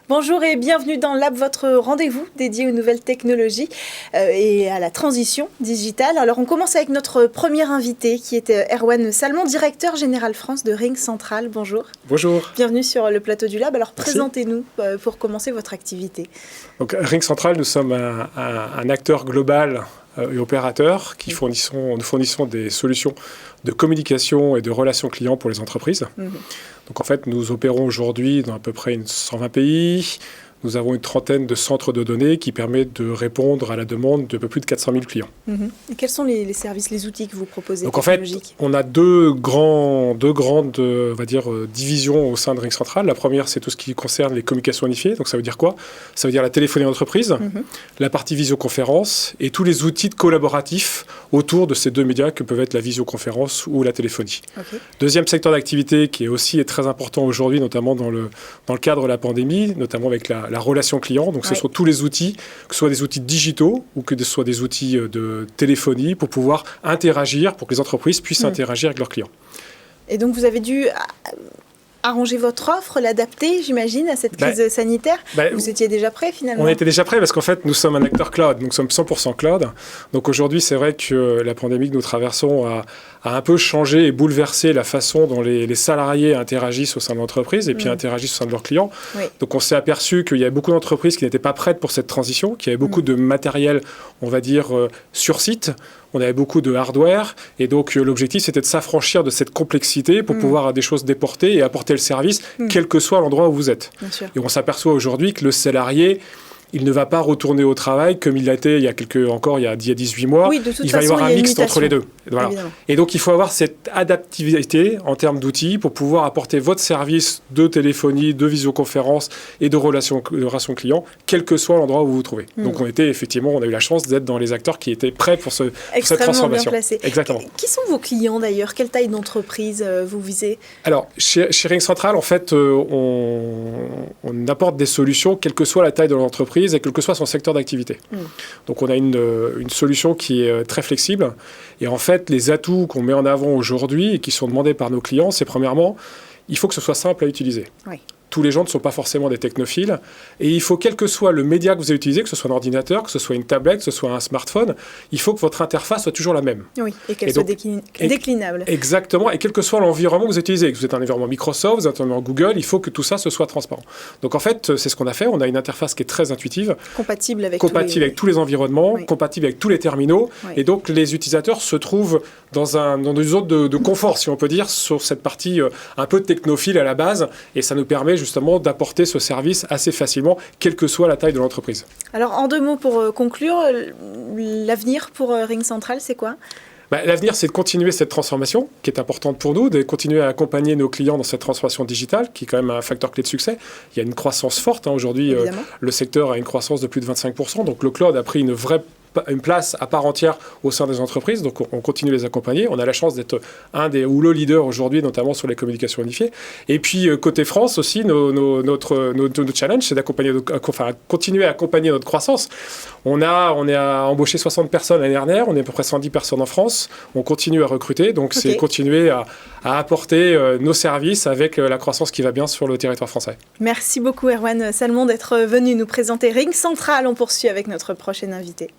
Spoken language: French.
Bonjour et bienvenue dans Lab, votre rendez-vous dédié aux nouvelles technologies et à la transition digitale. Alors on commence avec notre premier invité qui est Erwan Salmon, directeur général France de RingCentral. Bonjour. Bonjour. Bienvenue sur le plateau du Lab. Alors Merci. Présentez-nous pour commencer votre activité. Donc, RingCentral, nous sommes un acteur global et opérateur qui nous fournissons des solutions de communication et de relations clients pour les entreprises. Donc en fait, nous opérons aujourd'hui dans à peu près 120 pays. Nous avons une trentaine de centres de données qui permettent de répondre à la demande de peu plus de 400 000 clients. Et quels sont les services, les outils que vous proposez? Donc en fait, on a deux grandes on va dire, divisions au sein de RingCentral. La première, c'est tout ce qui concerne les communications unifiées. Donc ça veut dire quoi? Ça veut dire la téléphonie d'entreprise, la partie visioconférence et tous les outils collaboratifs autour de ces deux médias que peuvent être la visioconférence ou la téléphonie. Deuxième secteur d'activité qui est aussi très important aujourd'hui, notamment dans le cadre de la pandémie, notamment avec la relation client. Donc ce sont tous les outils, que ce soit des outils digitaux ou que ce soit des outils de téléphonie pour pouvoir interagir, pour que les entreprises puissent interagir avec leurs clients. Et donc vous avez dû arranger votre offre, l'adapter, j'imagine, à cette crise sanitaire. Vous étiez déjà prêt finalement? On était déjà prêt parce qu'en fait, nous sommes un acteur cloud, donc nous sommes 100% cloud. Donc aujourd'hui, c'est vrai que la pandémie que nous traversons a un peu changé et bouleversé la façon dont les salariés interagissent au sein de l'entreprise et puis interagissent au sein de leurs clients. Donc on s'est aperçu qu'il y avait beaucoup d'entreprises qui n'étaient pas prêtes pour cette transition, qu'il y avait beaucoup de matériel, on va dire, sur site. On avait beaucoup de hardware et donc l'objectif c'était de s'affranchir de cette complexité pour pouvoir avoir des choses déportées et apporter le service quel que soit l'endroit où vous êtes. Et on s'aperçoit aujourd'hui que le salarié, il ne va pas retourner au travail comme il l'a été il y a 18 mois. Il va y avoir un mix entre les deux. Voilà. Et donc, il faut avoir cette adaptivité en termes d'outils pour pouvoir apporter votre service de téléphonie, de visioconférence et de relation client, quel que soit l'endroit où vous vous trouvez. Donc, on a eu la chance d'être dans les acteurs qui étaient prêts pour cette transformation. Bien placé. Exactement. Qui sont vos clients d'ailleurs? Quelle taille d'entreprise vous visez? Alors, chez RingCentral, en fait, on apporte des solutions, quelle que soit la taille de l'entreprise et quel que soit son secteur d'activité. Donc on a une solution qui est très flexible. Et en fait, les atouts qu'on met en avant aujourd'hui et qui sont demandés par nos clients, c'est premièrement, il faut que ce soit simple à utiliser. Tous les gens ne sont pas forcément des technophiles. Et il faut, quel que soit le média que vous avez utilisé, que ce soit un ordinateur, que ce soit une tablette, que ce soit un smartphone, il faut que votre interface soit toujours la même. Et qu'elle soit déclinable. Exactement. Et quel que soit l'environnement que vous utilisez, que vous êtes un environnement Microsoft, vous êtes un environnement Google, il faut que tout ça se soit transparent. Donc en fait, c'est ce qu'on a fait. On a une interface qui est très intuitive. Compatible avec tous les environnements, compatible avec tous les terminaux. Et donc les utilisateurs se trouvent dans une zone de confort, si on peut dire, sur cette partie un peu technophile à la base. Et ça nous permet justement d'apporter ce service assez facilement, quelle que soit la taille de l'entreprise. Alors, en 2 mots pour conclure, l'avenir pour RingCentral, c'est quoi? L'avenir, c'est de continuer cette transformation qui est importante pour nous, de continuer à accompagner nos clients dans cette transformation digitale, qui est quand même un facteur clé de succès. Il y a une croissance forte. Aujourd'hui, le secteur a une croissance de plus de 25%. Donc, le cloud a pris une place à part entière au sein des entreprises, donc on continue de les accompagner. On a la chance d'être ou le leader aujourd'hui, notamment sur les communications unifiées. Et puis côté France aussi, notre challenge, c'est continuer à accompagner notre croissance. On a embauché 60 personnes l'année dernière, on est à peu près 110 personnes en France. On continue à recruter, donc c'est continuer à apporter nos services avec la croissance qui va bien sur le territoire français. Merci beaucoup Erwan Salmon d'être venu nous présenter RingCentral. On poursuit avec notre prochain invité.